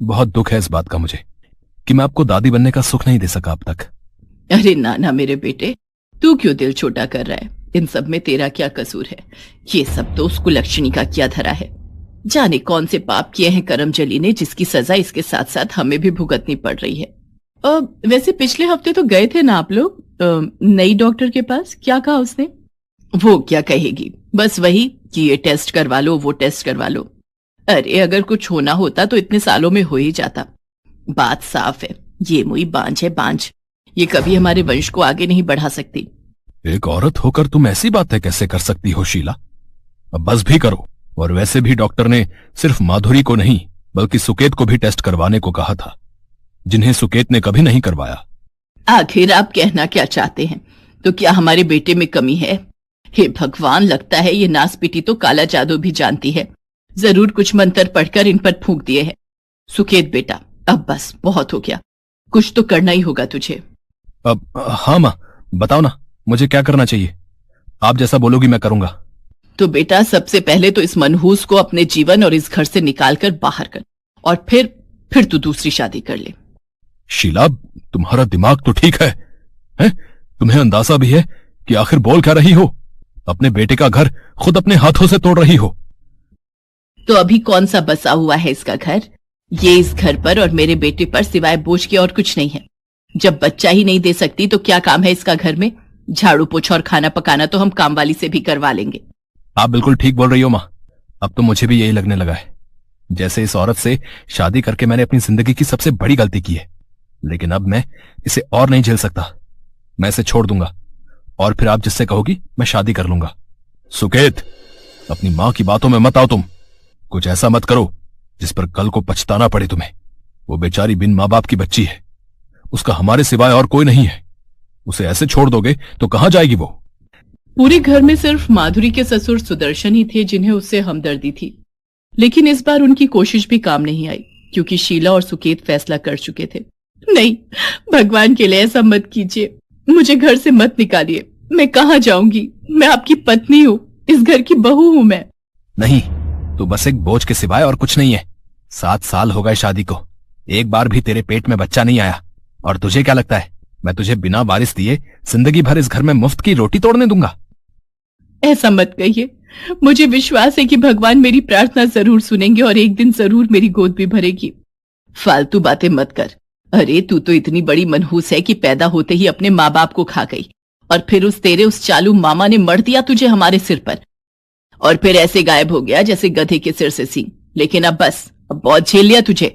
बहुत दुख है इस बात का मुझे कि मैं आपको दादी बनने का सुख नहीं दे सका अब तक। अरे नाना मेरे बेटे, तू क्यों दिल छोटा कर रहा है? इन सब में तेरा क्या कसूर है? ये सब तो उस कुलक्षणी का किया धरा है। जाने कौन से पाप किए हैं करमजली ने, जिसकी सजा इसके साथ साथ हमें भी भुगतनी पड़ रही है। वैसे पिछले हफ्ते तो गए थे ना आप लोग नई डॉक्टर के पास? क्या कहा उसने? वो क्या कहेगी, बस वही कि ये टेस्ट करवा लो, वो टेस्ट करवा लो। अरे अगर कुछ होना होता तो इतने सालों में हो ही जाता। बात साफ है, ये मुई बांझ है बांझ, ये कभी हमारे वंश को आगे नहीं बढ़ा सकती। एक औरत होकर तुम ऐसी बातें कैसे कर सकती हो शीला? अब बस भी करो। और वैसे भी डॉक्टर ने सिर्फ माधुरी को नहीं बल्कि सुकेत को भी टेस्ट करवाने को कहा था, जिन्हें सुकेत ने कभी नहीं करवाया। आखिर आप कहना क्या चाहते हैं? तो क्या हमारे बेटे में कमी है? हे भगवान, लगता है ये नासपीटी तो काला जादू भी जानती है। जरूर कुछ मंत्र पढ़कर इन पर फूंक दिए हैं। सुकेत बेटा, अब बस बहुत हो गया, कुछ तो करना ही होगा तुझे। अब हाँ माँ, बताओ ना मुझे क्या करना चाहिए। आप जैसा बोलोगी मैं करूंगा। तो बेटा सबसे पहले तो इस मनहूस को अपने जीवन और इस घर से निकालकर बाहर कर, और फिर तू दूसरी शादी कर ले। शीला, तुम्हारा दिमाग तो ठीक है? तुम्हें अंदाजा भी है कि आखिर बोल क्या रही हो? अपने बेटे का घर खुद अपने हाथों से तोड़ रही हो। तो अभी कौन सा बसा हुआ है इसका घर? ये इस घर पर और मेरे बेटे पर सिवाय बोझ के और कुछ नहीं है। जब बच्चा ही नहीं दे सकती तो क्या काम है इसका घर में? झाड़ू पोछा और खाना पकाना तो हम कामवाली से भी करवा लेंगे। आप बिल्कुल ठीक बोल रही हो माँ। अब तो मुझे भी यही लगने लगा है, जैसे इस औरत से शादी करके मैंने अपनी जिंदगी की सबसे बड़ी गलती की है। लेकिन अब मैं इसे और नहीं झेल सकता। मैं इसे छोड़ दूंगा और फिर आप जिससे कहोगी मैं शादी कर लूंगा। सुकेत, अपनी माँ की बातों में मत आओ तुम। कुछ ऐसा मत करो जिस पर कल को पछताना पड़े तुम्हें। वो बेचारी बिन माँ बाप की बच्ची है, उसका हमारे सिवाय और कोई नहीं है। उसे ऐसे छोड़ दोगे तो कहां जाएगी वो? पूरे घर में सिर्फ माधुरी के ससुर सुदर्शन ही थे जिन्हें उससे हमदर्दी थी। लेकिन इस बार उनकी कोशिश भी काम नहीं आई, क्योंकि शीला और सुकेत फैसला कर चुके थे। नहीं, भगवान के लिए ऐसा मत कीजिए, मुझे घर से मत निकालिए। मैं कहां जाऊंगी? मैं आपकी पत्नी हूँ, इस घर की बहू हूँ मैं। नहीं, तू बस एक बोझ के सिवाय और कुछ नहीं है। 7 साल हो गए शादी को, एक बार भी तेरे पेट में बच्चा नहीं आया। और तुझे क्या लगता है मैं तुझे बिना वारिस दिए जिंदगी भर इस घर में मुफ्त की रोटी तोड़ने दूंगा? ऐसा मत कहिए, मुझे विश्वास है कि भगवान मेरी प्रार्थना जरूर सुनेंगे और एक दिन जरूर मेरी गोद भी भरेगी। फालतू बातें मत कर। अरे तू तो इतनी बड़ी मनहूस है कि पैदा होते ही अपने माँ बाप को खा गई, और फिर उस चालू मामा ने मर दिया तुझे हमारे सिर पर, और फिर ऐसे गायब हो गया जैसे गधे के सिर से सींग। लेकिन अब बस, अब बहुत झेल लिया तुझे।